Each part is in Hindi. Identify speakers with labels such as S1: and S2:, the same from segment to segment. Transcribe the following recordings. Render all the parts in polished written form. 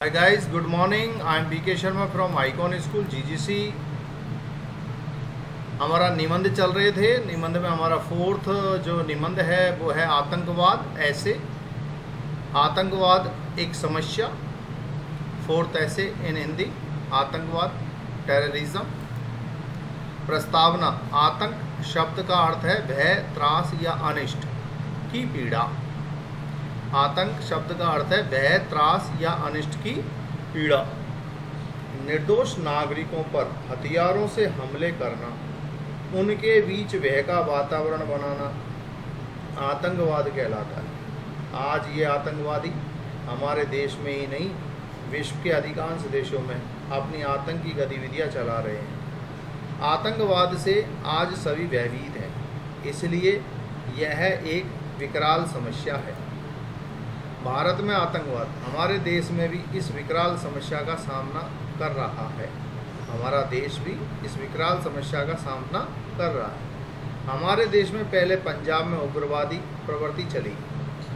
S1: Hi guys, good morning. I am BK Sharma from Icon School GGC. हमारा निबंध चल रहे थे। निबंध में हमारा फोर्थ जो निबंध है वो है आतंकवाद। ऐसे आतंकवाद एक समस्या। फोर्थ ऐसे इन हिंदी, आतंकवाद टेररिज्म। प्रस्तावना। आतंक शब्द का अर्थ है भय, त्रास या अनिष्ट की पीड़ा। आतंक शब्द का अर्थ है भय, त्रास या अनिष्ट की पीड़ा। निर्दोष नागरिकों पर हथियारों से हमले करना, उनके बीच भय का वातावरण बनाना आतंकवाद कहलाता है। आज ये आतंकवादी हमारे देश में ही नहीं, विश्व के अधिकांश देशों में अपनी आतंकी गतिविधियां चला रहे हैं। आतंकवाद से आज सभी भयभीत हैं, इसलिए यह एक विकराल समस्या है। भारत में आतंकवाद हमारे देश में भी इस विकराल समस्या का सामना कर रहा है। हमारा देश भी इस विकराल समस्या का सामना कर रहा है। हमारे देश में पहले पंजाब में उग्रवादी प्रवृत्ति चली,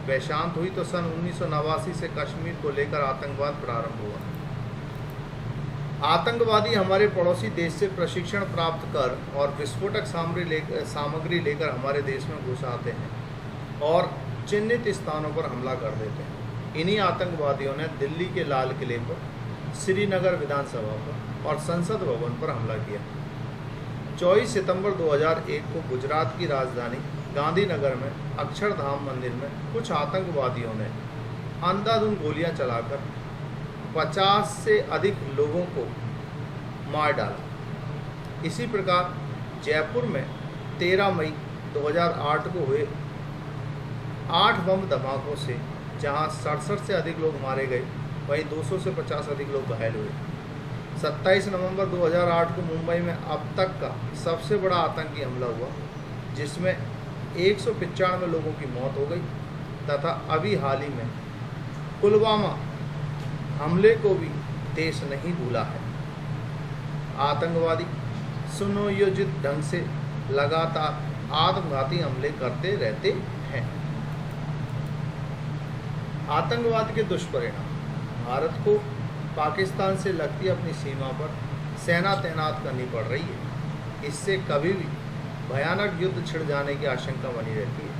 S1: वह शांत हुई तो सन 1989 से कश्मीर को लेकर आतंकवाद प्रारंभ हुआ। आतंकवादी हमारे पड़ोसी देश से प्रशिक्षण प्राप्त कर और विस्फोटक सामग्री लेकर हमारे देश में घुस आते हैं और चिन्हित स्थानों पर हमला कर देते हैं। इन्हीं आतंकवादियों ने दिल्ली के लाल किले पर, श्रीनगर विधानसभा पर और संसद भवन पर हमला किया। 24 सितंबर 2001 को गुजरात की राजधानी गांधीनगर में अक्षरधाम मंदिर में कुछ आतंकवादियों ने अंधाधुंध गोलियां चलाकर 50 से अधिक लोगों को मार डाला। इसी प्रकार जयपुर में 13 मई 2008 को हुए 8 बम धमाकों से जहां 67 से अधिक लोग मारे गए, वहीं 200 से 50 अधिक लोग घायल हुए। 27 नवंबर 2008 को मुंबई में अब तक का सबसे बड़ा आतंकी हमला हुआ, जिसमें 195 लोगों की मौत हो गई तथा अभी हाल ही में पुलवामा हमले को भी देश नहीं भूला है। आतंकवादी सुनियोजित ढंग से लगातार आत्मघाती हमले करते रहते हैं। आतंकवाद के दुष्परिणाम। भारत को पाकिस्तान से लगती अपनी सीमा पर सेना तैनात करनी पड़ रही है। इससे कभी भी भयानक युद्ध छिड़ जाने की आशंका बनी रहती है।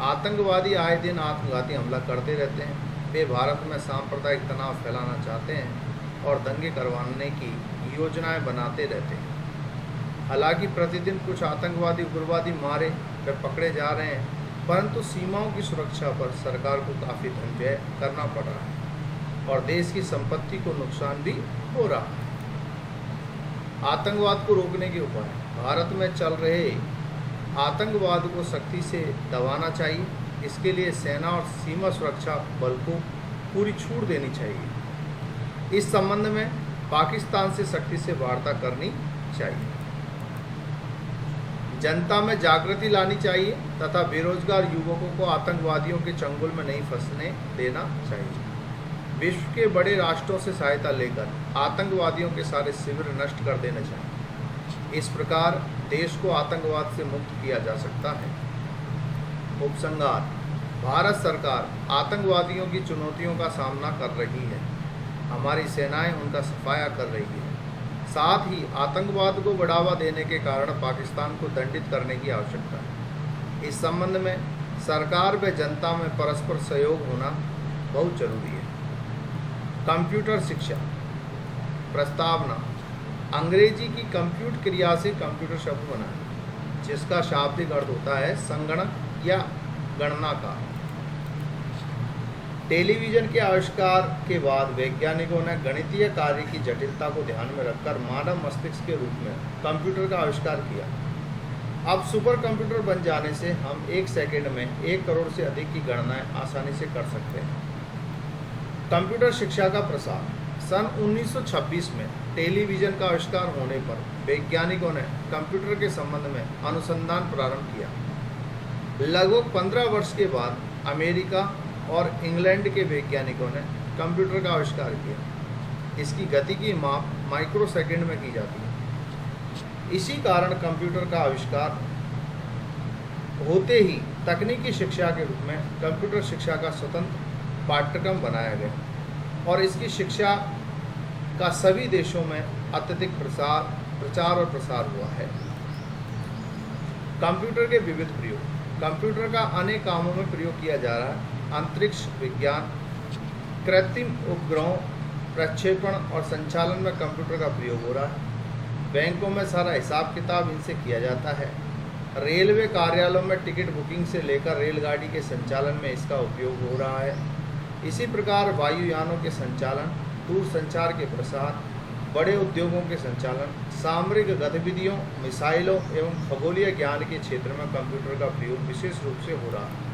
S1: आतंकवादी आए दिन आत्मघाती हमला करते रहते हैं। वे भारत में सांप्रदायिक तनाव फैलाना चाहते हैं और दंगे करवाने की योजनाएं बनाते रहते हैं। हालांकि प्रतिदिन कुछ आतंकवादी उग्रवादी मारे व पकड़े जा रहे हैं, परंतु सीमाओं की सुरक्षा पर सरकार को काफ़ी धन व्यय करना पड़ रहा है और देश की संपत्ति को नुकसान भी हो रहा है। आतंकवाद को रोकने के उपाय। भारत में चल रहे आतंकवाद को सख्ती से दबाना चाहिए। इसके लिए सेना और सीमा सुरक्षा बल को पूरी छूट देनी चाहिए। इस संबंध में पाकिस्तान से सख्ती से वार्ता करनी चाहिए। जनता में जागृति लानी चाहिए तथा बेरोजगार युवकों को आतंकवादियों के चंगुल में नहीं फंसने देना चाहिए। विश्व के बड़े राष्ट्रों से सहायता लेकर आतंकवादियों के सारे शिविर नष्ट कर देने चाहिए। इस प्रकार देश को आतंकवाद से मुक्त किया जा सकता है। उपसंहार। भारत सरकार आतंकवादियों की चुनौतियों का सामना कर रही है। हमारी सेनाएं उनका सफाया कर रही है। साथ ही आतंकवाद को बढ़ावा देने के कारण पाकिस्तान को दंडित करने की आवश्यकता है। इस संबंध में सरकार व जनता में परस्पर सहयोग होना बहुत जरूरी है। कंप्यूटर शिक्षा। प्रस्तावना। अंग्रेजी की कंप्यूट क्रिया से कंप्यूटर शब्द बना है, जिसका शाब्दिक अर्थ होता है संगणक या गणना का। टेलीविज़न के आविष्कार के बाद वैज्ञानिकों ने गणितीय कार्य की जटिलता को ध्यान में रखकर मानव मस्तिष्क के रूप में कंप्यूटर का आविष्कार किया। अब सुपर कंप्यूटर बन जाने से हम 1 सेकंड में 1 करोड़ से अधिक की गणनाएं आसानी से कर सकते हैं। कंप्यूटर शिक्षा का प्रसार। सन 1926 में टेलीविज़न का आविष्कार होने पर वैज्ञानिकों ने कंप्यूटर के संबंध में अनुसंधान प्रारंभ किया। लगभग 15 वर्ष के बाद अमेरिका और इंग्लैंड के वैज्ञानिकों ने कंप्यूटर का आविष्कार किया। इसकी गति की माप माइक्रोसेकंड में की जाती है। इसी कारण कंप्यूटर का आविष्कार होते ही तकनीकी शिक्षा के रूप में कंप्यूटर शिक्षा का स्वतंत्र पाठ्यक्रम बनाया गया और इसकी शिक्षा का सभी देशों में अत्यधिक प्रचार और प्रसार हुआ है। कंप्यूटर के विविध प्रयोग। कंप्यूटर का अनेक कामों में प्रयोग किया जा रहा है। अंतरिक्ष विज्ञान, कृत्रिम उपग्रहों, प्रक्षेपण और संचालन में कंप्यूटर का प्रयोग हो रहा है। बैंकों में सारा हिसाब किताब इनसे किया जाता है। रेलवे कार्यालयों में टिकट बुकिंग से लेकर रेलगाड़ी के संचालन में इसका उपयोग हो रहा है। इसी प्रकार वायुयानों के संचालन, दूरसंचार के प्रसार, बड़े उद्योगों के संचालन, सामरिक गतिविधियों, मिसाइलों एवं खगोलीय ज्ञान के क्षेत्र में कंप्यूटर का प्रयोग विशेष रूप से हो रहा है।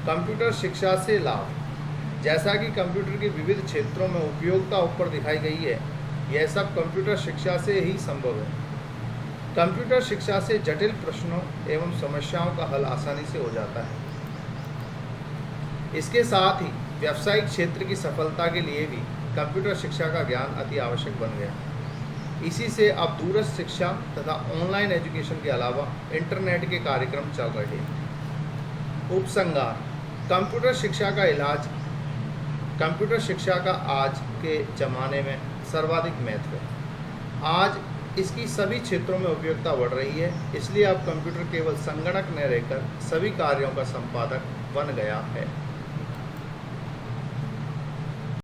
S1: कंप्यूटर शिक्षा से लाभ। जैसा कि कंप्यूटर के विविध क्षेत्रों में उपयोगिता ऊपर दिखाई गई है, यह सब कंप्यूटर शिक्षा से ही संभव है। कंप्यूटर शिक्षा से जटिल प्रश्नों एवं समस्याओं का हल आसानी से हो जाता है। इसके साथ ही व्यावसायिक क्षेत्र की सफलता के लिए भी कंप्यूटर शिक्षा का ज्ञान अति आवश्यक बन गया। इसी से अब दूरस्थ शिक्षा तथा ऑनलाइन एजुकेशन के अलावा इंटरनेट के कार्यक्रम चल रहे हैं। उपसंहार। कंप्यूटर शिक्षा का इलाज। कंप्यूटर शिक्षा का आज के ज़माने में सर्वाधिक महत्व है। आज इसकी सभी क्षेत्रों में उपयोगिता बढ़ रही है, इसलिए अब कंप्यूटर केवल संगणक न रहकर सभी कार्यों का संपादक बन गया है।